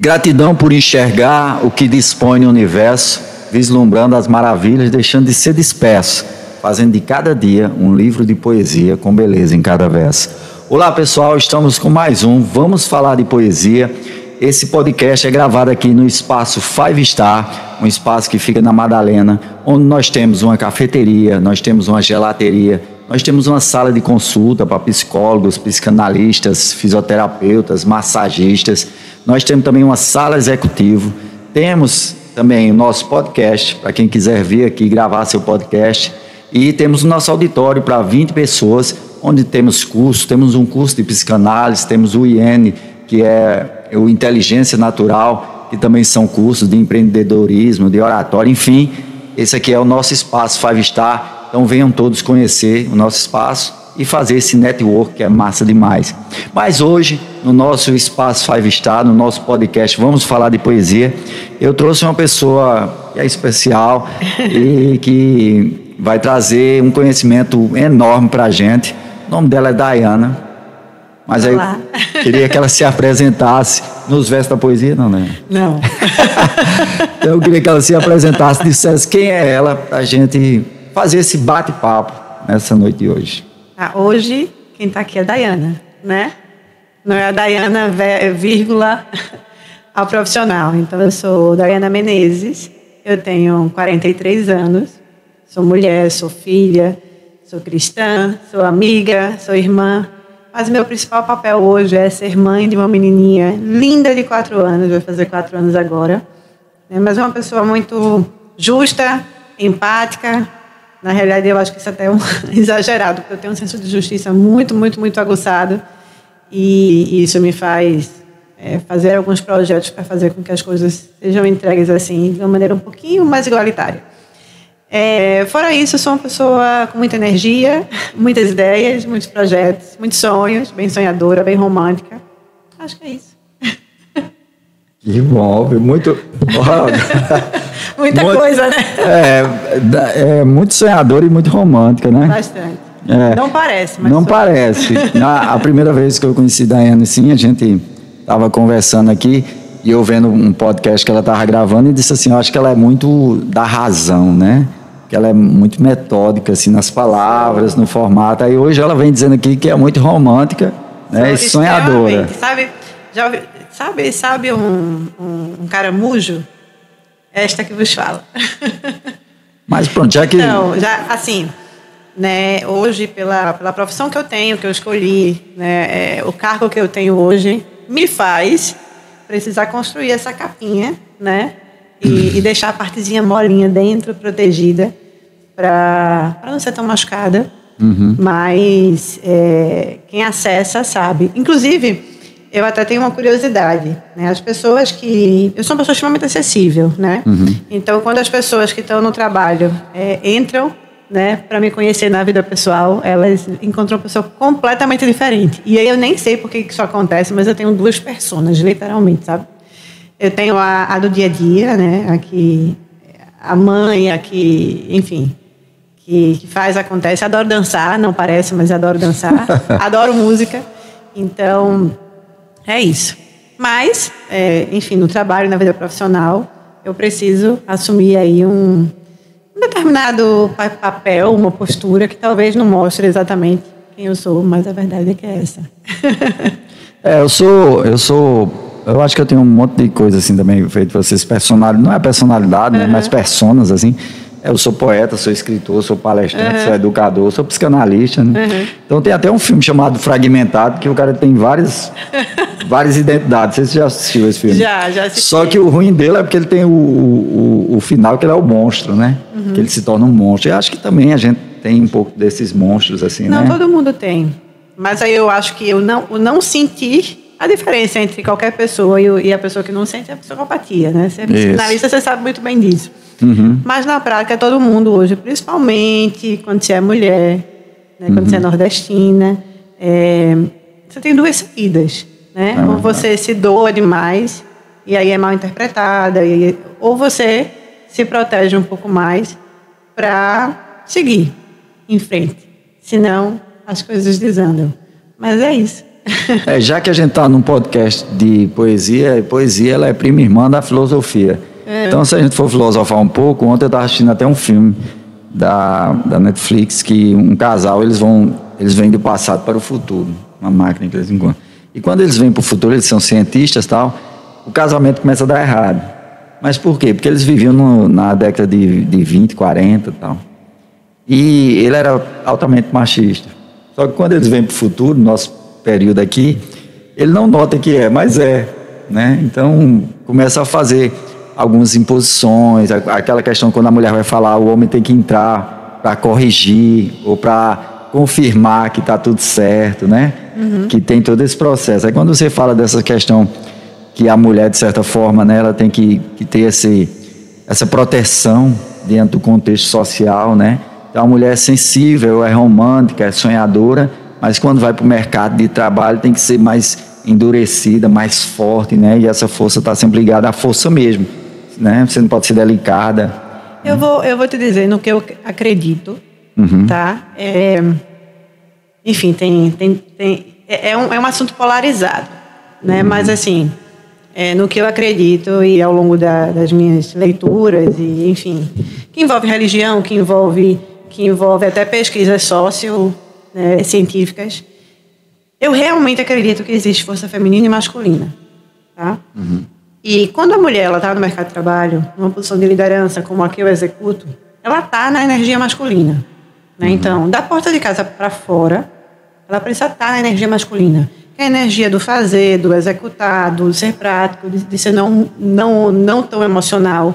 Gratidão por enxergar o que dispõe no universo, vislumbrando as maravilhas, deixando de ser disperso, fazendo de cada dia um livro de poesia com beleza em cada verso. Olá pessoal, estamos com mais um Vamos Falar de Poesia. Esse podcast é gravado aqui no espaço Five Star, um espaço que fica na Madalena, onde nós temos uma cafeteria, nós temos uma gelateria, nós temos uma sala de consulta para psicólogos, psicanalistas, fisioterapeutas, massagistas. Nós temos também uma sala executiva. Temos também o nosso podcast, para quem quiser vir aqui gravar seu podcast. E temos o nosso auditório para 20 pessoas, onde temos cursos. Temos um curso de psicanálise, temos o IN, que é o Inteligência Natural, que também são cursos de empreendedorismo, de oratório, enfim. Esse aqui é o nosso espaço Five Star. Então venham todos conhecer o nosso espaço e fazer esse network que é massa demais. Mas hoje, no nosso espaço Five Star, no nosso podcast Vamos Falar de Poesia, eu trouxe uma pessoa que é especial e que vai trazer um conhecimento enorme para a gente. O nome dela é Dayana. Mas aí Olá. Eu queria que ela se apresentasse nos versos da poesia, não, né? Não. Então eu queria que ela se apresentasse, dissesse quem é ela, para a gente fazer esse bate-papo nessa noite de hoje. Hoje, quem está aqui é a Dayana, né? Não é a Dayana, vírgula, ao profissional. Então, eu sou Dayana Menezes, eu tenho 43 anos, sou mulher, sou filha, sou cristã, sou amiga, sou irmã. Mas meu principal papel hoje é ser mãe de uma menininha linda de 4 anos, vai fazer 4 anos agora. Mas é uma pessoa muito justa, empática. Na realidade, eu acho que isso até é exagerado, porque eu tenho um senso de justiça muito, muito, muito aguçado. E isso me faz fazer alguns projetos para fazer com que as coisas sejam entregues assim, de uma maneira um pouquinho mais igualitária. Fora isso, eu sou uma pessoa com muita energia, muitas ideias, muitos projetos, muitos sonhos, bem sonhadora, bem romântica. Acho que é isso. Que bom, muito... Muita coisa, né? É muito sonhadora e muito romântica, né? Bastante. Não parece, mas... Não parece. A primeira vez que eu conheci a Dayana, assim, a gente estava conversando aqui e eu vendo um podcast que ela estava gravando e disse assim, eu acho que ela é muito da razão, né? Que ela é muito metódica, assim, nas palavras, no formato. Aí hoje ela vem dizendo aqui que é muito romântica, né? E sonhadora. Sabe um caramujo? Esta que vos fala. Mas pronto, já que... Então, assim, né, hoje, pela profissão que eu tenho, que eu escolhi, né, o cargo que eu tenho hoje, me faz precisar construir essa capinha, né, e deixar a partezinha molinha dentro, protegida, para não ser tão machucada. Uhum. Mas quem acessa sabe. Inclusive... Eu até tenho uma curiosidade, né? As pessoas que... Eu sou uma pessoa extremamente acessível, né? Uhum. Então, quando as pessoas que estão no trabalho entram, né, para me conhecer na vida pessoal, elas encontram uma pessoa completamente diferente. E aí eu nem sei por que isso acontece, mas eu tenho 2 personas, literalmente, sabe? Eu tenho a do dia a dia, né? Aqui, a mãe, aqui, enfim, que faz, acontece. Adoro dançar, não parece, mas adoro dançar. Adoro música. Então... É isso. Mas, enfim, no trabalho, na vida profissional, eu preciso assumir aí um determinado papel, uma postura que talvez não mostre exatamente quem eu sou, mas a verdade é que é essa. Eu acho que eu tenho um monte de coisa assim também feito para vocês, personalidade, não é personalidade, né, mas personas, assim. Eu sou poeta, sou escritor, sou palestrante, sou educador, sou psicanalista, né? Então tem até um filme chamado Fragmentado, que o cara tem várias identidades. Você já assistiu esse filme? Já assisti. Só que o ruim dele é porque ele tem o final, que ele é o monstro, né? Que ele se torna um monstro. Eu acho que também a gente tem um pouco desses monstros, assim, não, né? Não, todo mundo tem. Mas aí eu acho que o não sentir a diferença entre qualquer pessoa e a pessoa que não sente é a psicopatia, né? Você é psicanalista, você sabe muito bem disso. Uhum. Mas na prática, todo mundo hoje, principalmente quando você é mulher, né, quando você é nordestina, você tem 2 saídas, né? Ou você se doa demais e aí é mal interpretada, ou você se protege um pouco mais para seguir em frente. Senão, as coisas desandam. Mas é isso. Já que a gente está num podcast de poesia, poesia ela é prima irmã da filosofia. Então, se a gente for filosofar um pouco, ontem eu estava assistindo até um filme da Netflix que um casal, eles vêm do passado para o futuro, uma máquina que eles encontram. E quando eles vêm para o futuro, eles são cientistas e tal, o casamento começa a dar errado. Mas por quê? Porque eles viviam na década de 20, 40 e tal. E ele era altamente machista. Só que quando eles vêm para o futuro, nosso período aqui, ele não nota que mas é, né? Então começa a fazer algumas imposições, aquela questão quando a mulher vai falar, o homem tem que entrar para corrigir ou para confirmar que está tudo certo, né? Que tem todo esse processo. Aí quando você fala dessa questão que a mulher, de certa forma, né, ela tem que ter essa proteção dentro do contexto social, né? Então a mulher é sensível, é romântica, é sonhadora, mas quando vai para o mercado de trabalho tem que ser mais endurecida, mais forte, né? E essa força está sempre ligada à força mesmo, né? Você não pode ser delicada. Eu vou te dizer no que eu acredito, tá? Enfim, é um assunto polarizado, né? Mas assim, no que eu acredito e ao longo das minhas leituras e enfim, que envolve religião, que envolve até pesquisas científicas, eu realmente acredito que existe força feminina e masculina, tá? E quando a mulher está no mercado de trabalho, numa posição de liderança como a que eu executo, ela está na energia masculina, né? Então, da porta de casa para fora, ela precisa estar na energia masculina, que é a energia do fazer, do executar, do ser prático, de ser não tão emocional.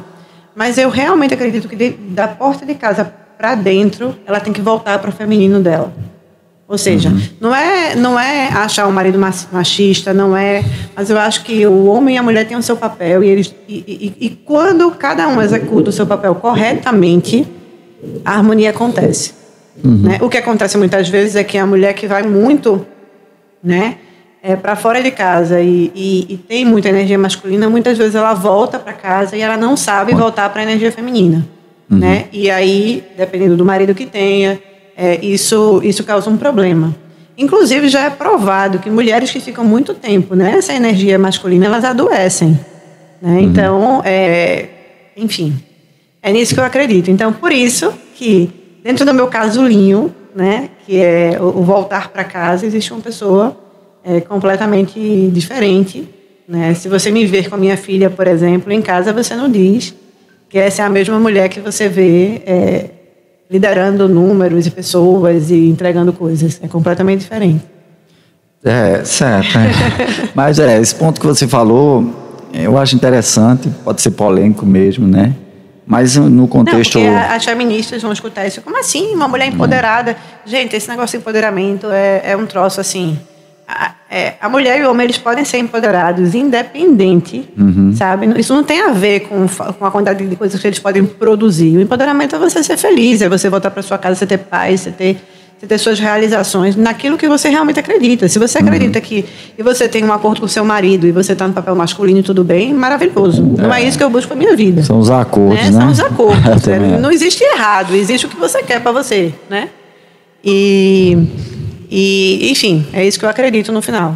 Mas eu realmente acredito que da porta de casa para dentro, ela tem que voltar para o feminino dela. Ou seja, não é achar o marido machista, não é... Mas eu acho que o homem e a mulher têm o seu papel e quando cada um executa o seu papel corretamente, a harmonia acontece. Né? O que acontece muitas vezes é que a mulher que vai muito, né, para fora de casa e tem muita energia masculina, muitas vezes ela volta para casa e ela não sabe voltar para a energia feminina. Né? E aí, dependendo do marido que tenha, isso causa um problema. Inclusive, já é provado que mulheres que ficam muito tempo nessa energia masculina, elas adoecem. Né? Então, enfim, é nisso que eu acredito. Então, por isso que, dentro do meu casulinho, né, que é o voltar para casa, existe uma pessoa completamente diferente. Né? Se você me ver com a minha filha, por exemplo, em casa, você não diz que essa é a mesma mulher que você vê liderando números e pessoas e entregando coisas. É completamente diferente. Certo. Mas esse ponto que você falou, eu acho interessante, pode ser polêmico mesmo, né? Mas no contexto... Não, porque as feministas vão escutar isso. Como assim? Uma mulher empoderada? Gente, esse negócio de empoderamento é um troço assim... A mulher e o homem, eles podem ser empoderados independente, sabe? Isso não tem a ver com a quantidade de coisas que eles podem produzir. O empoderamento é você ser feliz, é você voltar para sua casa, você ter paz, você ter suas realizações naquilo que você realmente acredita. Se você acredita que e você tem um acordo com o seu marido e você está no papel masculino e tudo bem, maravilhoso. Não é isso que eu busco na minha vida. São os acordos, né? São os acordos. Não existe errado, existe o que você quer para você, né? E, enfim, é isso que eu acredito no final.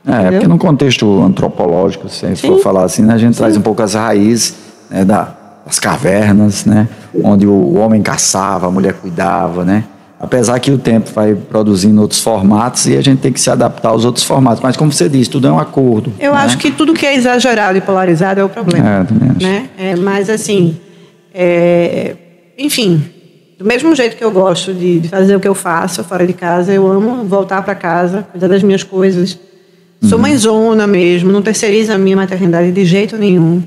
Porque no contexto antropológico, se for falar assim, né, a gente traz um pouco as raízes, né, das cavernas, né, onde o homem caçava, a mulher cuidava, né? Apesar que o tempo vai produzindo outros formatos e a gente tem que se adaptar aos outros formatos. Mas, como você disse, tudo é um acordo. Eu acho que tudo que é exagerado e polarizado é o problema. Também acho. Né? Mas, assim, enfim... Do mesmo jeito que eu gosto de fazer o que eu faço fora de casa, eu amo voltar para casa, cuidar das minhas coisas. Sou mãezona mesmo, não terceirizo a minha maternidade de jeito nenhum.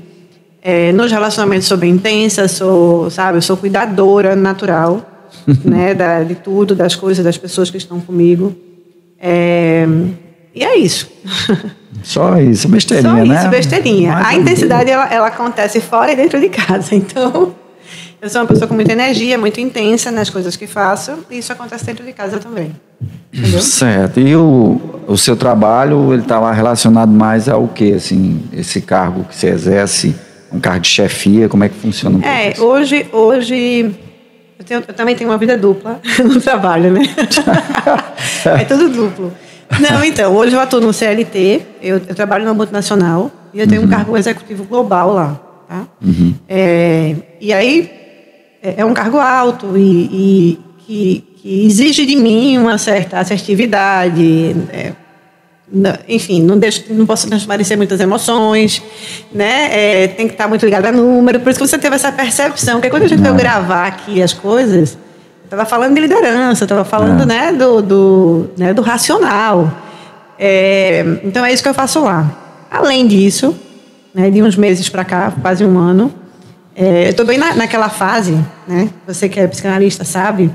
Nos relacionamentos sou bem intensa, eu sou cuidadora natural, né, de tudo, das coisas, das pessoas que estão comigo. E é isso. Só isso, besteirinha, né? Só isso, besteirinha. A intensidade, ela acontece fora e dentro de casa, então... Eu sou uma pessoa com muita energia, muito intensa nas coisas que faço, e isso acontece dentro de casa também. Entendeu? Certo. E o seu trabalho, ele está relacionado mais ao quê? Assim, esse cargo que você exerce, um cargo de chefia, como é que funciona? Hoje eu também tenho uma vida dupla no trabalho, né? É tudo duplo. Não, então, hoje eu atuo no CLT, eu trabalho numa multinacional e eu tenho um cargo executivo global lá, tá? E aí é um cargo alto e que exige de mim uma certa assertividade, enfim, não posso transparecer muitas emoções, né? Tem que estar muito ligado a número, por isso que você teve essa percepção, porque quando a gente veio gravar aqui as coisas, estava falando de liderança, estava falando né, do racional. Então é isso que eu faço lá. Além disso, né, de uns meses para cá, quase um ano, eu estou bem naquela fase, né? Você que é psicanalista sabe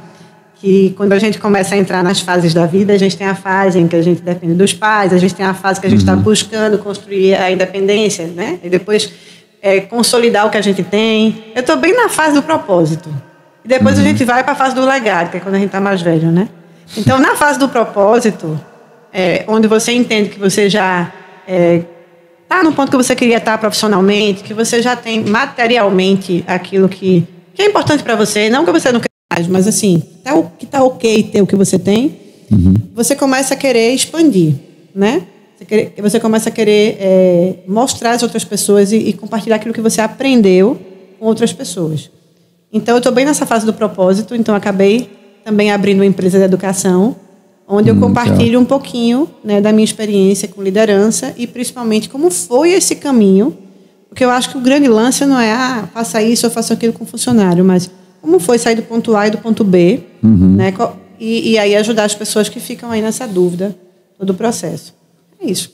que quando a gente começa a entrar nas fases da vida, a gente tem a fase em que a gente depende dos pais, a gente tem a fase que a gente está buscando construir a independência, né? E depois consolidar o que a gente tem. Eu estou bem na fase do propósito. E depois a gente vai para a fase do legado, que é quando a gente está mais velho, né? Então, na fase do propósito, onde você entende que você já está no ponto que você queria estar profissionalmente, que você já tem materialmente aquilo que é importante para você, não que você não quer mais, mas assim, que está ok ter o que você tem, você começa a querer expandir, né? Você começa a querer mostrar às outras pessoas e compartilhar aquilo que você aprendeu com outras pessoas. Então, eu estou bem nessa fase do propósito, então acabei também abrindo uma empresa de educação, onde eu compartilho um pouquinho, né, da minha experiência com liderança e principalmente como foi esse caminho, porque eu acho que o grande lance não é faça isso ou faça aquilo com o funcionário, mas como foi sair do ponto A e do ponto B, né, e aí ajudar as pessoas que ficam aí nessa dúvida do processo. É isso.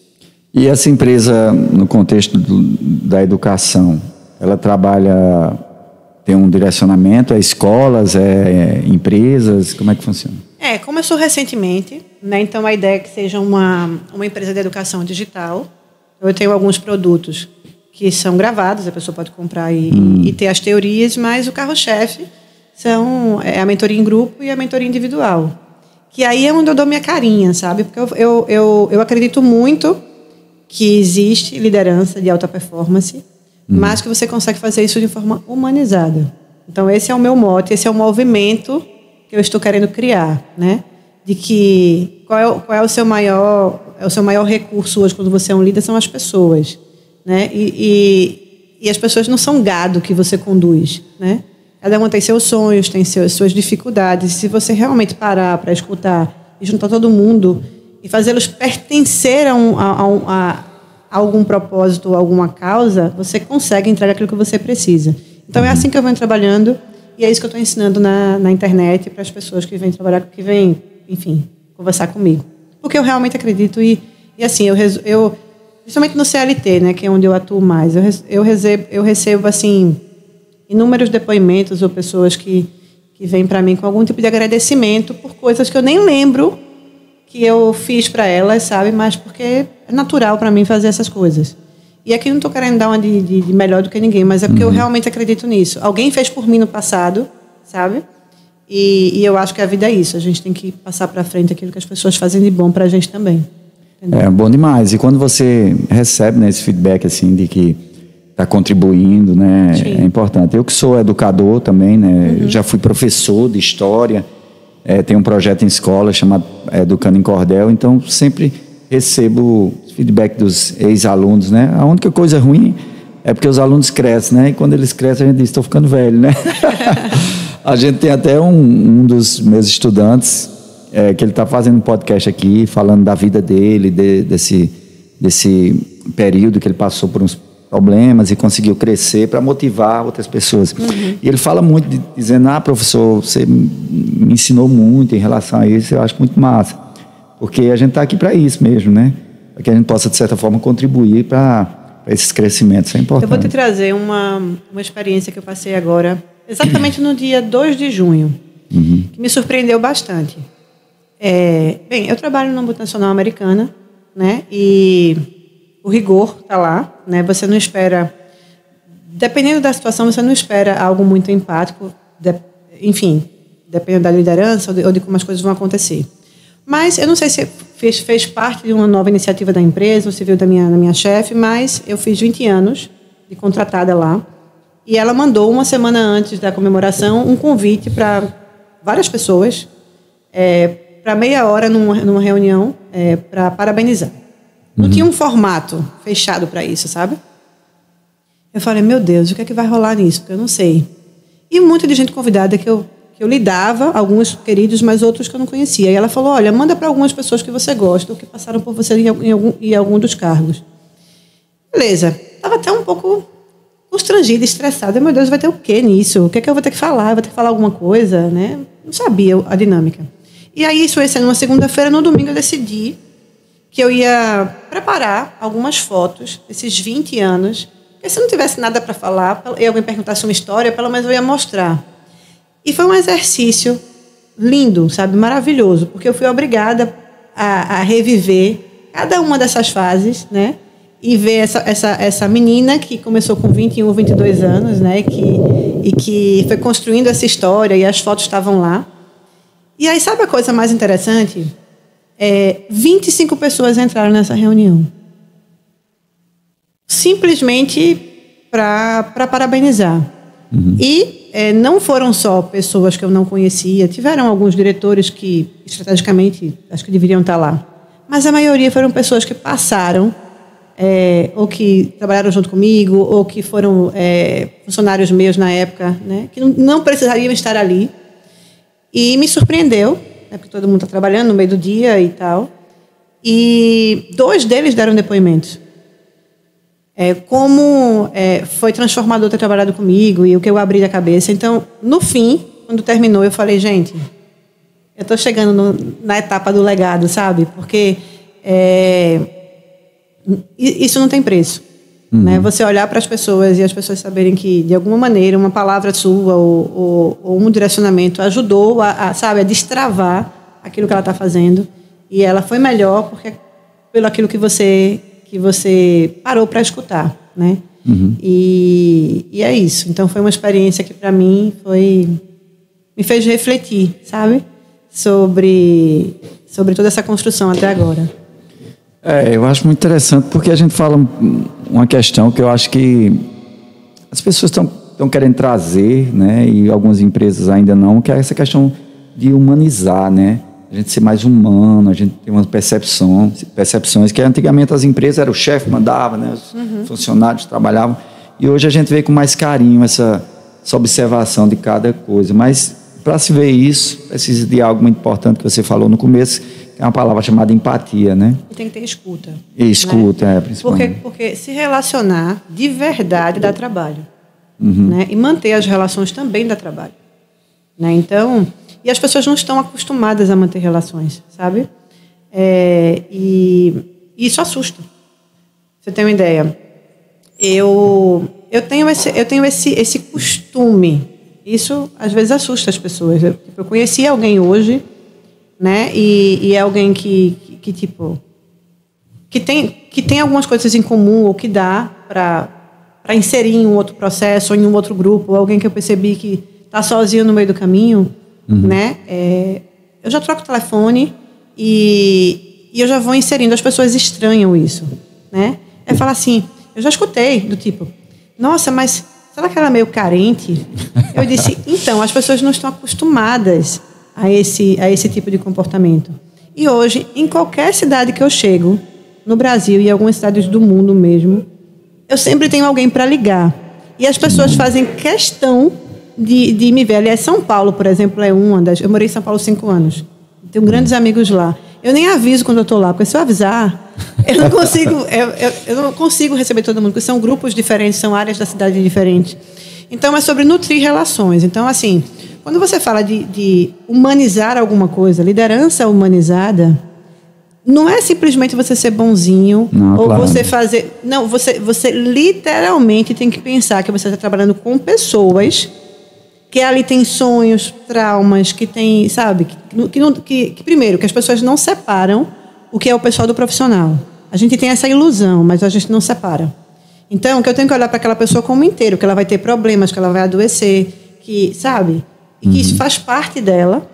E essa empresa, no contexto da educação, ela trabalha, tem um direcionamento, escolas, empresas, como é que funciona? Começou recentemente, né? Então a ideia é que seja uma empresa de educação digital. Eu tenho alguns produtos que são gravados, a pessoa pode comprar e ter as teorias, mas o carro-chefe é a mentoria em grupo e a mentoria individual. Que aí é onde eu dou minha carinha, sabe? Porque eu acredito muito que existe liderança de alta performance, mas que você consegue fazer isso de forma humanizada. Então esse é o meu mote, esse é o movimento que eu estou querendo criar, né? De que qual é o seu maior recurso hoje quando você é um líder são as pessoas, né? E as pessoas não são gado que você conduz, né? Cada uma tem seus sonhos, tem suas dificuldades. Se você realmente parar para escutar e juntar todo mundo e fazê-los pertencer a algum propósito, a alguma causa, você consegue entregar aquilo que você precisa. Então é assim que eu venho trabalhando. E é isso que eu estou ensinando na internet para as pessoas que vêm trabalhar, que vêm, enfim, conversar comigo. Porque eu realmente acredito e assim, eu principalmente no CLT, né, que é onde eu atuo mais, eu recebo assim, inúmeros depoimentos ou pessoas que vêm para mim com algum tipo de agradecimento por coisas que eu nem lembro que eu fiz para elas, sabe? Mas porque é natural para mim fazer essas coisas. E aqui não estou querendo dar uma de melhor do que ninguém, mas é porque eu realmente acredito nisso. Alguém fez por mim no passado, sabe? E eu acho que a vida é isso. A gente tem que passar para frente aquilo que as pessoas fazem de bom para a gente também. Entendeu? É bom demais. E quando você recebe, né, esse feedback assim de que está contribuindo, né? Sim. É importante. Eu que sou educador também, né? Já fui professor de história. Tenho um projeto em escola chamado Educando em Cordel. Então sempre recebo feedback dos ex-alunos, né? A única coisa ruim é porque os alunos crescem, né? E quando eles crescem, a gente diz, estou ficando velho, né? A gente tem até um dos meus estudantes, que ele está fazendo um podcast aqui, falando da vida dele, desse período que ele passou por uns problemas e conseguiu crescer para motivar outras pessoas. E ele fala muito, dizendo, professor, você me ensinou muito em relação a isso, eu acho muito massa. Porque a gente está aqui para isso mesmo, né? Para que a gente possa, de certa forma, contribuir para esses crescimentos. Isso é importante. Eu vou te trazer uma experiência que eu passei agora, exatamente no dia 2 de junho, que me surpreendeu bastante. Bem, eu trabalho numa multinacional americana, né? E o rigor está lá, né? Você não espera... Dependendo da situação, você não espera algo muito empático, enfim, dependendo da liderança ou de como as coisas vão acontecer. Mas eu não sei se fez parte de uma nova iniciativa da empresa, ou se veio da minha chefe, mas eu fiz 20 anos de contratada lá. E ela mandou, uma semana antes da comemoração, um convite para várias pessoas para meia hora numa reunião para parabenizar. Não tinha um formato fechado para isso, sabe? Eu falei, meu Deus, o que é que vai rolar nisso? Porque eu não sei. E muita de gente convidada que eu lidava, alguns queridos, mas outros que eu não conhecia. E ela falou, olha, manda para algumas pessoas que você gosta, ou que passaram por você em algum dos cargos. Beleza. Estava até um pouco constrangida, estressada. Meu Deus, vai ter o quê nisso? O que é que eu vou ter que falar? Eu vou ter que falar alguma coisa, né? Não sabia a dinâmica. E aí, isso ia ser numa segunda-feira. No domingo, eu decidi que eu ia preparar algumas fotos desses 20 anos. Porque se eu não tivesse nada para falar, e alguém perguntasse uma história, pelo menos eu ia mostrar. E foi um exercício lindo, sabe? Maravilhoso. Porque eu fui obrigada a reviver cada uma dessas fases, né? E ver essa menina que começou com 21, 22 anos, né? E que foi construindo essa história, e as fotos estavam lá. E aí, sabe a coisa mais interessante? 25 pessoas entraram nessa reunião. Simplesmente para parabenizar. E não foram só pessoas que eu não conhecia, tiveram alguns diretores que, estrategicamente, acho que deveriam estar lá. Mas a maioria foram pessoas que passaram, ou que trabalharam junto comigo, ou que foram funcionários meus na época, né, que não precisariam estar ali. E me surpreendeu, né, porque todo mundo está trabalhando no meio do dia e tal. E 2 deles deram depoimentos. Como foi transformador ter trabalhado comigo e o que eu abri da cabeça. Então, no fim, quando terminou, eu falei, gente, eu estou chegando na etapa do legado, sabe? Porque isso não tem preço. Né? Você olhar para as pessoas e as pessoas saberem que, de alguma maneira, uma palavra sua ou um direcionamento ajudou a destravar aquilo que ela está fazendo. E ela foi melhor pelo aquilo que você parou para escutar, né? E é isso. Então, foi uma experiência que, para mim, me fez refletir, sabe? Sobre toda essa construção até agora. Eu acho muito interessante, porque a gente fala uma questão que eu acho que as pessoas estão querendo trazer, né? E algumas empresas ainda não, que é essa questão de humanizar, né? A gente ser mais humano, a gente ter umas percepções que antigamente as empresas era o chefe mandava, né? Os funcionários trabalhavam, e hoje a gente vê com mais carinho essa observação de cada coisa. Mas para se ver isso, precisa de algo muito importante que você falou no começo, que é uma palavra chamada empatia, né? E tem que ter escuta. E escuta, né? Principalmente. Porque se relacionar de verdade dá trabalho, né? E manter as relações também dá trabalho, né? Então, e as pessoas não estão acostumadas a manter relações, sabe? E isso assusta. Você tem uma ideia? Eu tenho esse costume. Isso às vezes assusta as pessoas. Eu conheci alguém hoje, né? E é alguém que tem algumas coisas em comum, ou que dá para inserir em um outro processo, ou em um outro grupo, ou alguém que eu percebi que está sozinho no meio do caminho, né? Eu já troco o telefone e eu já vou inserindo. As pessoas estranham isso, né? Falar assim, eu já escutei do tipo, nossa, mas será que ela é meio carente? Eu disse, então, as pessoas não estão acostumadas a esse tipo de comportamento. E hoje, em qualquer cidade que eu chego, no Brasil e em algumas cidades do mundo mesmo, eu sempre tenho alguém para ligar. E as pessoas fazem questão de me ver. Aliás, São Paulo, por exemplo, é uma das... Eu morei em São Paulo 5 anos. Tenho grandes amigos lá. Eu nem aviso quando eu estou lá, porque se eu avisar, eu não consigo receber todo mundo, porque são grupos diferentes, são áreas da cidade diferentes. Então, é sobre nutrir relações. Então, assim, quando você fala de humanizar alguma coisa, liderança humanizada, não é simplesmente você ser bonzinho, não, ou claro, você fazer... Não, você literalmente tem que pensar que você está trabalhando com pessoas que ali tem sonhos, traumas, que tem, sabe, que primeiro, que as pessoas não separam o que é o pessoal do profissional. A gente tem essa ilusão, mas a gente não separa. Então, que eu tenho que olhar para aquela pessoa como inteiro, que ela vai ter problemas, que ela vai adoecer, que, sabe, e que isso faz parte dela.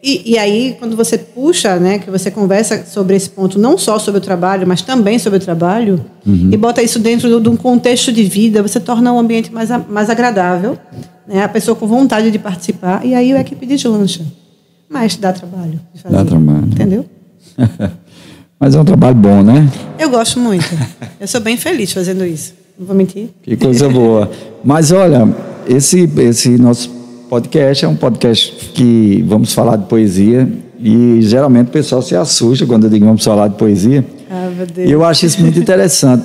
E aí, quando você puxa, né, que você conversa sobre esse ponto, não só sobre o trabalho, mas também sobre o trabalho, e bota isso dentro de um contexto de vida, você torna o ambiente mais agradável, né, a pessoa com vontade de participar, e aí a equipe deslancha. mas dá trabalho de fazer. Dá trabalho. Entendeu? Mas é um trabalho bom, né? Eu gosto muito. Eu sou bem feliz fazendo isso. Não vou mentir. Que coisa boa. Mas olha, esse nosso podcast é um podcast que vamos falar de poesia e geralmente o pessoal se assusta quando eu digo vamos falar de poesia. Ah, meu Deus. E eu acho isso muito interessante,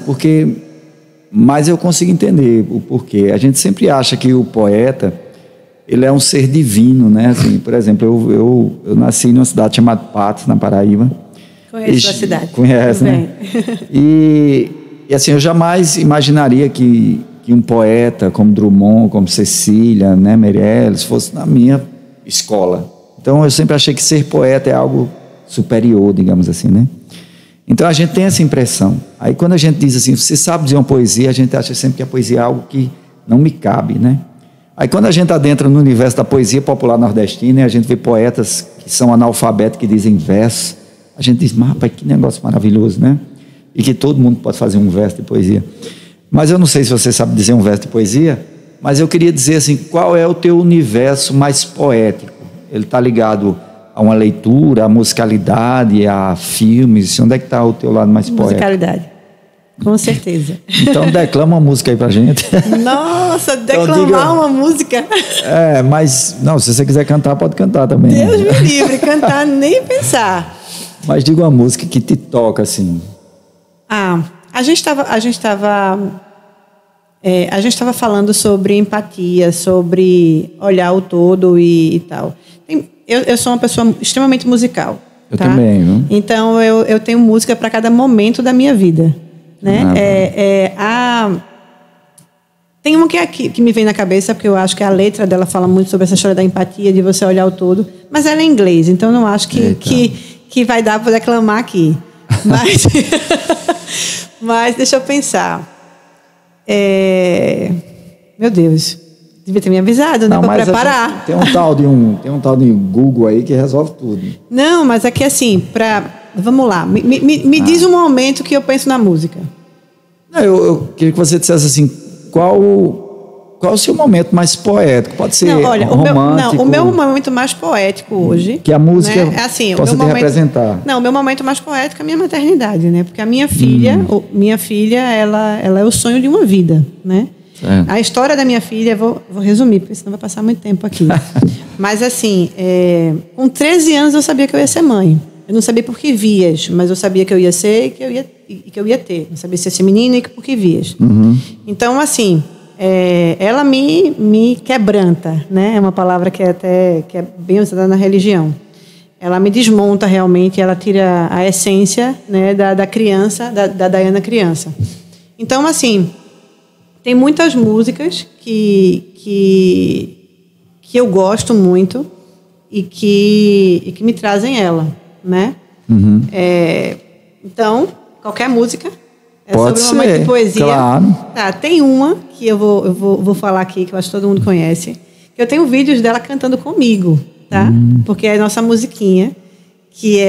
mas eu consigo entender o porquê. A gente sempre acha que o poeta, ele é um ser divino, né? Assim, por exemplo, eu nasci numa cidade chamada Patos, na Paraíba. Conheço a cidade. Conhece, né? E assim, eu jamais imaginaria que um poeta como Drummond, como Cecília, né, Meirelles, fosse na minha escola. Então, eu sempre achei que ser poeta é algo superior, digamos assim, né? Então, a gente tem essa impressão. Aí, quando a gente diz assim, você sabe dizer uma poesia, a gente acha sempre que a poesia é algo que não me cabe, né? Aí, quando a gente adentra no universo da poesia popular nordestina, e a gente vê poetas que são analfabetos, que dizem verso, a gente diz, mas rapaz, que negócio maravilhoso, né? E que todo mundo pode fazer um verso de poesia. Mas eu não sei se você sabe dizer um verso de poesia, mas eu queria dizer assim, qual é o teu universo mais poético? Ele está ligado a uma leitura, a musicalidade, a filmes? Onde é que está o teu lado mais poético? Musicalidade, com certeza. Então declama uma música aí pra gente. Nossa, declamar uma música. Mas não, se você quiser cantar, pode cantar também. Deus me livre, cantar nem pensar. Mas diga uma música que te toca assim. A gente estava falando sobre empatia, sobre olhar o todo e tal. Eu sou uma pessoa extremamente musical. Eu também, viu? Então eu tenho música para cada momento da minha vida, né? Tem uma que me vem na cabeça, porque eu acho que a letra dela fala muito sobre essa história da empatia, de você olhar o todo, mas ela é em inglês, então não acho que vai dar para declamar aqui. Mas deixa eu pensar. Meu Deus, devia ter me avisado, né, para preparar. Tem um tal de Google aí que resolve tudo. Não, mas aqui assim, vamos lá, me diz um momento que eu penso na música. Não, eu queria que você dissesse assim, qual o seu momento mais poético? Pode ser romântico. O meu momento mais poético hoje... Que a música, né, assim, possa te representar. Não, o meu momento mais poético é a minha maternidade, né? Porque a minha filha, ela é o sonho de uma vida, né? A história da minha filha, vou resumir, porque senão vai passar muito tempo aqui. Mas assim, com 13 anos eu sabia que eu ia ser mãe. Eu não sabia por que vias, mas eu sabia que eu ia ser e que eu ia ter. Não sabia se ia ser menina e por que vias. Uhum. Então, assim... ela me quebranta, né? É uma palavra que é bem usada na religião. Ela me desmonta realmente, ela tira a essência, né, da criança, da Dayana criança. Então, assim, tem muitas músicas que eu gosto muito e que me trazem ela, né? Uhum. Então, qualquer música. Pode sobre um momento de poesia. Claro. Tá, tem uma que eu vou falar aqui, que eu acho que todo mundo conhece, que eu tenho vídeos dela cantando comigo, tá? Porque é a nossa musiquinha, que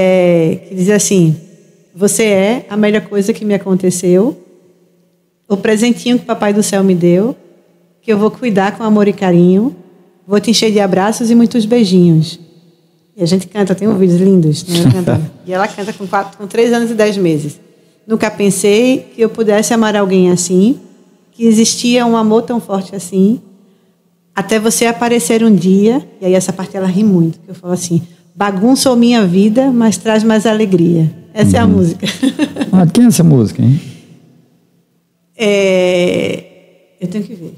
diz assim: você é a melhor coisa que me aconteceu, o presentinho que o Papai do Céu me deu, que eu vou cuidar com amor e carinho, vou te encher de abraços e muitos beijinhos. E a gente canta, tem vídeos lindos, né? E ela canta com 3 anos e 10 meses. Nunca pensei que eu pudesse amar alguém assim, que existia um amor tão forte assim, até você aparecer um dia, e aí essa parte ela ri muito, que eu falo assim: bagunçou minha vida, mas traz mais alegria. Essa é a música. Quem é essa música, hein? Eu tenho que ver.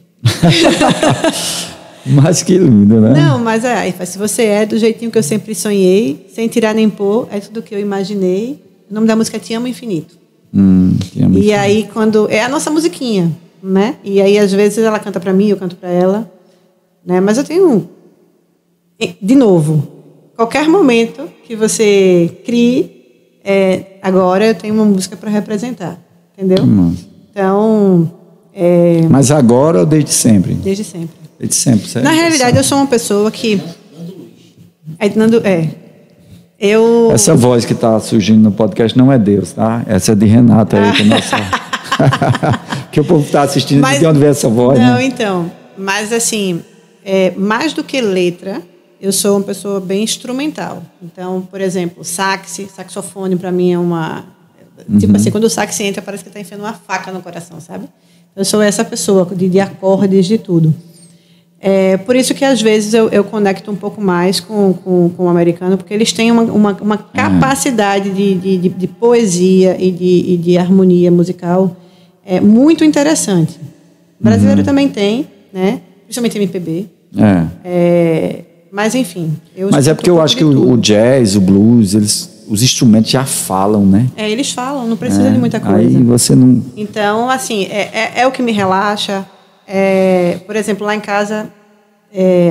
Mas que lindo, né? Não, mas se você é do jeitinho que eu sempre sonhei, sem tirar nem pôr, é tudo que eu imaginei. O nome da música é Te Amo Infinito. E aí, quando... É a nossa musiquinha, né? E aí, às vezes, ela canta para mim, eu canto para ela. Né? Mas eu tenho... De novo, qualquer momento que você crie, agora eu tenho uma música para representar. Entendeu? Então... Mas agora ou desde sempre? Desde sempre. Desde sempre, certo? Na realidade, eu sou uma pessoa que... Essa voz que está surgindo no podcast não é Deus, tá? Essa é de Renata aí, que é nossa... que o povo está assistindo, de onde vem essa voz, não, né? Então, mas assim, mais do que letra, eu sou uma pessoa bem instrumental. Então, por exemplo, saxofone para mim é uma... Tipo assim, quando o sax entra, parece que está enfiando uma faca no coração, sabe? Eu sou essa pessoa de acordes, de tudo. Por isso que, às vezes, eu conecto um pouco mais com o americano, porque eles têm uma capacidade de poesia e de harmonia musical muito interessante. O brasileiro também tem, né? Principalmente MPB. Mas, enfim... Mas é porque eu acho que o jazz, o blues, os instrumentos já falam, né? Eles falam, não precisa de muita coisa. Aí você não... Então, assim, é o que me relaxa. Por exemplo, lá em casa,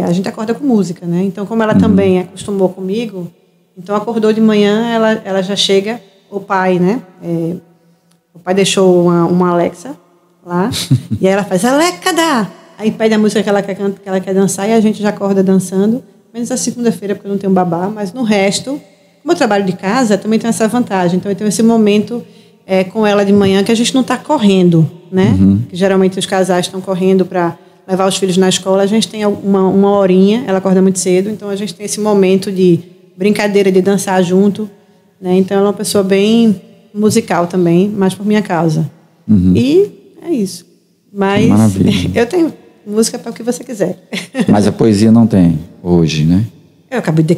a gente acorda com música, né? Então, como ela também acostumou comigo, então acordou de manhã, ela já chega, o pai, né? O pai deixou uma Alexa lá, e aí ela faz, Alexa, aí pede a música que ela quer dançar, e a gente já acorda dançando, menos a segunda-feira, porque eu não tenho babá, mas no resto... Como eu trabalho de casa, também tem essa vantagem. Então, eu tenho esse momento com ela de manhã que a gente não está correndo, né? Que, geralmente os casais estão correndo para levar os filhos na escola. A gente tem uma horinha, ela acorda muito cedo, então a gente tem esse momento de brincadeira, de dançar junto, né? Então, ela é uma pessoa bem musical também, mas por minha causa. E é isso. Mas eu tenho música para o que você quiser. Mas a poesia não tem hoje, né? Eu acabei de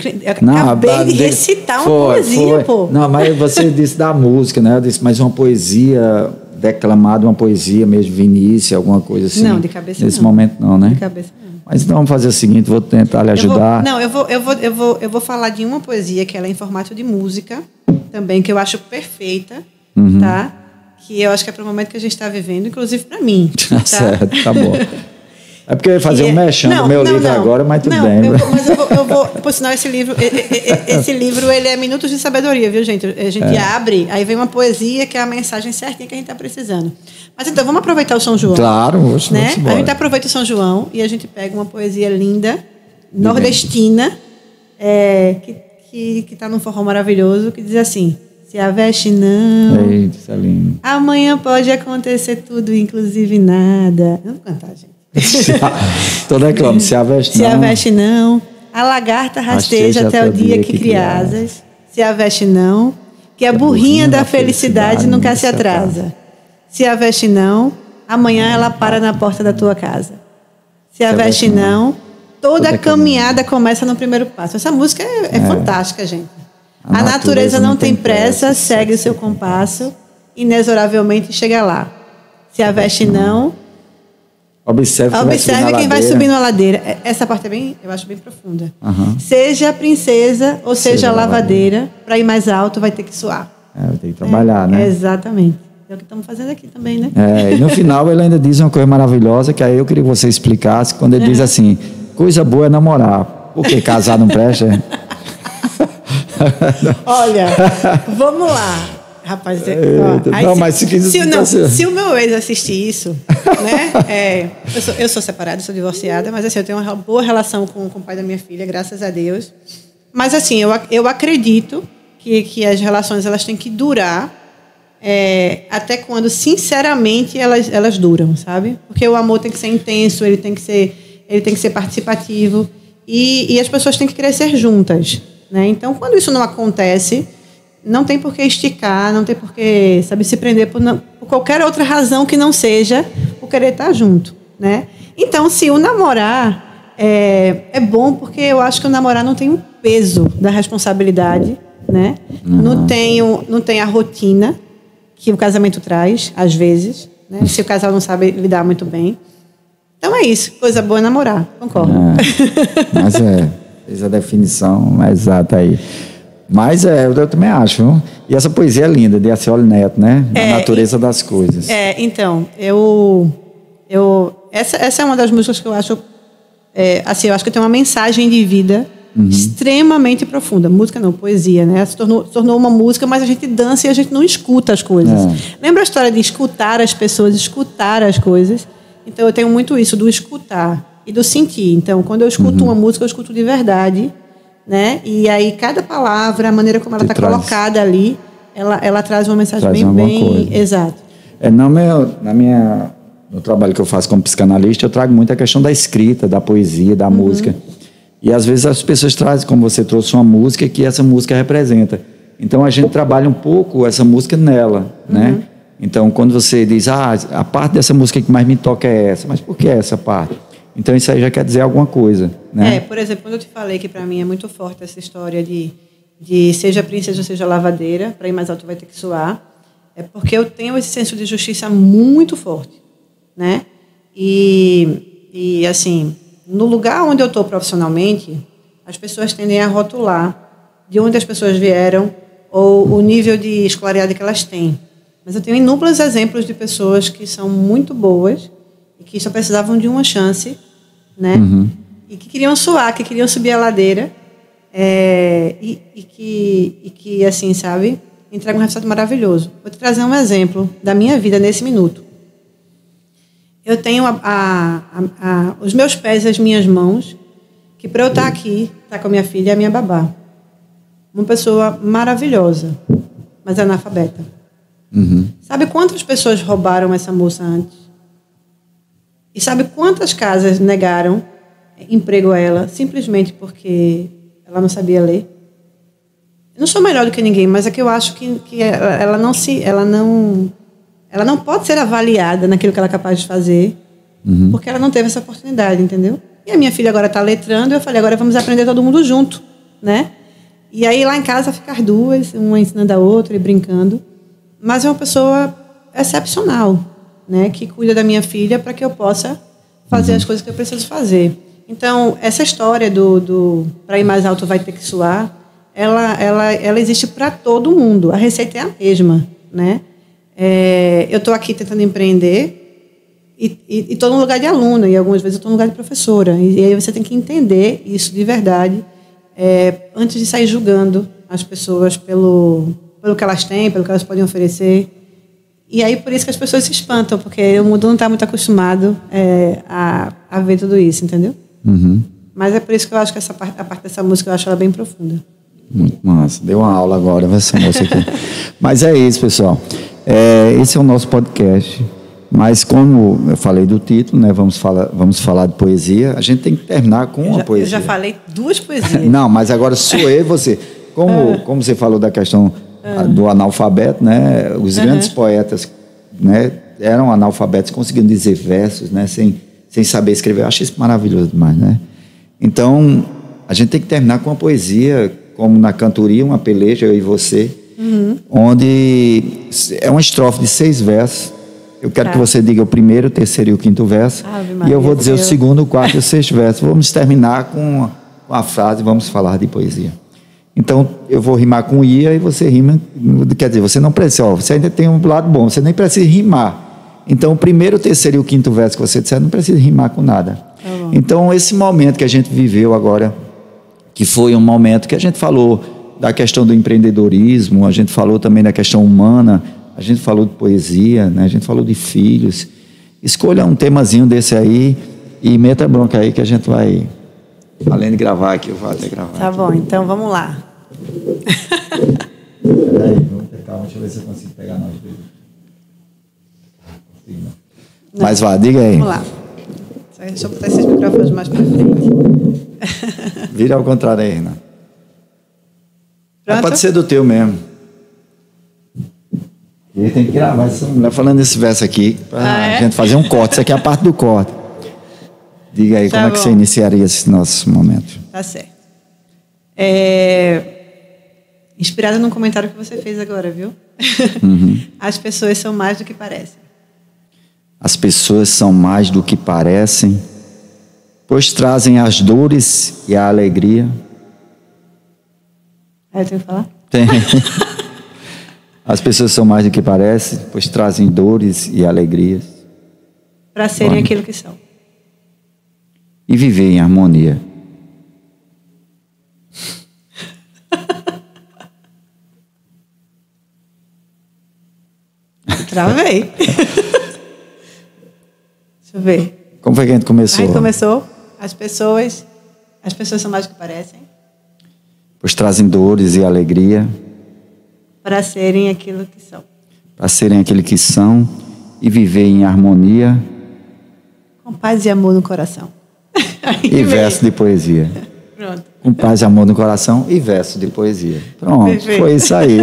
recitar uma poesia, pô. Não, mas você disse da música, né? Eu disse, mas uma poesia declamada, uma poesia mesmo, Vinícius, alguma coisa assim. Não, de cabeça não. Nesse momento não, né? De cabeça não. Mas então vamos fazer o seguinte, vou tentar lhe ajudar. Eu vou falar de uma poesia que ela é em formato de música, também, que eu acho perfeita, tá? Que eu acho que é para o momento que a gente está vivendo, inclusive para mim. Tá? Certo, tá bom. É porque eu ia fazer um mexão do meu livro agora, mas tudo bem. Mas eu vou... Por sinal, esse livro ele é Minutos de Sabedoria, viu, gente? A gente abre, aí vem uma poesia que é a mensagem certinha que a gente está precisando. Mas então, vamos aproveitar o São João. Claro, hoje, né? A gente aproveita o São João e a gente pega uma poesia linda, nordestina, que está num forró maravilhoso, que diz assim... Se a veste não... Eita, isso é lindo. Amanhã pode acontecer tudo, inclusive nada. Não vou cantar, gente. Tô declamando, se a veste não... Se a veste não, a lagarta rasteja até o dia que cria asas. Se a veste não, que a burrinha da felicidade nunca se atrasa. Se a veste não, amanhã ela para na porta da tua casa. Se a veste não, toda caminhada começa no primeiro passo. Essa música é fantástica, gente. A natureza não tem pressa, segue o seu compasso, inexoravelmente chega lá. Se a veste não... Observe quem vai subindo a ladeira. Essa parte eu acho bem profunda. Seja princesa ou seja lavadeira, para ir mais alto vai ter que suar. Vai ter que trabalhar, né? Exatamente. É o que estamos fazendo aqui também, né? E no final ele ainda diz uma coisa maravilhosa, que aí eu queria que você explicasse, quando ele diz assim, coisa boa é namorar. Por que casar não presta? Olha, vamos lá. Rapaz, mas se o meu ex assistir isso, né? Eu sou separada, sou divorciada, mas assim, eu tenho uma boa relação com o pai da minha filha, graças a Deus. Mas assim, eu acredito que as relações elas têm que durar até quando, sinceramente, elas duram, sabe? Porque o amor tem que ser intenso, ele tem que ser participativo e as pessoas têm que crescer juntas, né? Então, quando isso não acontece, não tem por que esticar, não tem por que, sabe, se prender por qualquer outra razão que não seja o querer estar junto, né? Então, se o namorar é bom, porque eu acho que o namorar não tem o peso da responsabilidade, né? Não tem a rotina que o casamento traz, às vezes, né? Se o casal não sabe lidar muito bem. Então é isso, coisa boa é namorar, concordo. Mas fez a definição exata aí. Mas eu também acho, viu? E essa poesia é linda, de Acioli Neto, né? A natureza das coisas. Então, essa é uma das músicas que eu acho, assim, eu acho que tem uma mensagem de vida extremamente profunda. Música não, poesia, né? Se tornou uma música, mas a gente dança e a gente não escuta as coisas. Lembra a história de escutar as pessoas, escutar as coisas? Então, eu tenho muito isso, do escutar e do sentir. Então, quando eu escuto uma música, eu escuto de verdade, né? E aí cada palavra, a maneira como ela está colocada ali, ela traz uma mensagem bem exata. No trabalho que eu faço como psicanalista, eu trago muito a questão da escrita, da poesia, da música. E às vezes as pessoas trazem, como você trouxe uma música, que essa música representa. Então a gente trabalha um pouco essa música nela, né? Então quando você diz, a parte dessa música que mais me toca é essa, mas por que essa parte? Então isso aí já quer dizer alguma coisa, né? Por exemplo, quando eu te falei que para mim é muito forte essa história de seja princesa ou seja lavadeira, para ir mais alto vai ter que suar, é porque eu tenho esse senso de justiça muito forte, né? E assim, no lugar onde eu estou profissionalmente, as pessoas tendem a rotular de onde as pessoas vieram ou o nível de escolaridade que elas têm. Mas eu tenho inúmeros exemplos de pessoas que são muito boas e que só precisavam de uma chance, né? E que queriam suar, que queriam subir a ladeira, e que, assim, sabe, entregam um resultado maravilhoso. Vou te trazer um exemplo da minha vida nesse minuto. Eu tenho os meus pés e as minhas mãos, que para eu estar aqui, estar com a minha filha, é a minha babá. Uma pessoa maravilhosa, mas analfabeta. Sabe quantas pessoas roubaram essa moça antes? E sabe quantas casas negaram emprego a ela simplesmente porque ela não sabia ler? Eu não sou melhor do que ninguém, mas é que eu acho que ela não pode ser avaliada naquilo que ela é capaz de fazer, porque ela não teve essa oportunidade, entendeu? E a minha filha agora está letrando, e eu falei, agora vamos aprender todo mundo junto, né? E aí lá em casa ficar as duas, uma ensinando a outra e brincando. Mas é uma pessoa excepcional, né? Que cuida da minha filha para que eu possa fazer as coisas que eu preciso fazer. Então, essa história do para ir mais alto vai ter que suar, ela existe para todo mundo. A receita é a mesma, né? Eu estou aqui tentando empreender e estou no lugar de aluna, e algumas vezes eu estou no lugar de professora. E aí você tem que entender isso de verdade, antes de sair julgando as pessoas pelo que elas têm, pelo que elas podem oferecer. E aí, por isso que as pessoas se espantam, porque o mundo não está muito acostumado a ver tudo isso, entendeu? Mas é por isso que eu acho que a parte dessa música, eu acho ela bem profunda. Muito massa. Deu uma aula agora, essa moça aqui. Mas é isso, pessoal. Esse é o nosso podcast. Mas como eu falei do título, né, vamos falar de poesia, a gente tem que terminar com uma poesia. Eu já falei 2 poesias. Não, mas agora sou eu e você. Como você falou da questão do analfabeto, né, os grandes poetas, né, eram analfabetos, conseguiam dizer versos, né, sem saber escrever. Eu acho isso maravilhoso demais, né? Então, a gente tem que terminar com uma poesia, como na cantoria, uma peleja, eu e você, onde é uma estrofe de 6 versos. Eu quero que você diga o primeiro, o terceiro e o quinto verso. E eu vou dizer o segundo, o quarto e o sexto verso. Vamos terminar com a frase, vamos falar de poesia. Então, eu vou rimar com ia e você rima. Quer dizer, você não precisa, você ainda tem um lado bom, você nem precisa rimar. Então, o primeiro, o terceiro e o quinto verso que você disser, não precisa rimar com nada. Então, esse momento que a gente viveu agora, que foi um momento que a gente falou da questão do empreendedorismo, a gente falou também da questão humana, a gente falou de poesia, né? A gente falou de filhos. Escolha um temazinho desse aí e meta bronca aí que a gente vai, além de gravar aqui, eu vou até gravar. Tá bom, então vamos lá. Peraí, vamos ter calma, deixa eu ver se eu consigo pegar nós dois. Mas vá, diga aí. Vamos lá. Deixa eu botar esses microfones mais para frente. Vira ao contrário aí, Renan. Pode ser do teu mesmo. E tem que gravar essa mulher falando esse verso aqui para a gente fazer um corte. Isso aqui é a parte do corte. Diga aí, como é que você iniciaria esse nosso momento? Tá certo. Inspirada num comentário que você fez agora, viu? As pessoas são mais do que parecem. As pessoas são mais do que parecem, pois trazem as dores e a alegria. Eu tenho que falar? Tem. As pessoas são mais do que parecem, pois trazem dores e alegrias. Para serem aquilo que são. E viver em harmonia. Travei. Deixa eu ver. Como foi que a gente começou? Aí começou. As pessoas são mais do que parecem. Pois trazem dores e alegria. Para serem aquilo que são. Para serem aquilo que são e viver em harmonia. Com paz e amor no coração. E verso de poesia. Pronto. Com paz e amor no coração e verso de poesia. Pronto, perfeito. Foi isso aí.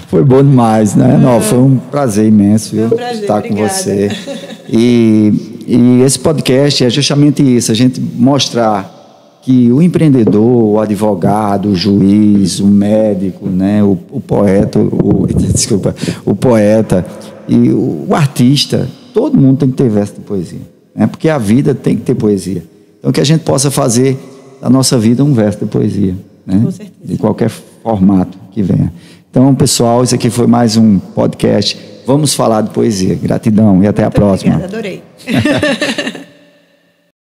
Foi bom demais, né? Não, foi um prazer imenso, viu? Foi um prazer, estar obrigada. com você. E esse podcast é justamente isso, a gente mostrar que o empreendedor, o advogado, o juiz, o médico, né? o poeta, o poeta e o artista, todo mundo tem que ter verso de poesia, né? Porque a vida tem que ter poesia. Então, que a gente possa fazer da nossa vida um verso de poesia, né? Com certeza. De qualquer formato que venha. Então, pessoal, isso aqui foi mais um podcast. Vamos falar de poesia. Gratidão e até a próxima. Obrigada, adorei.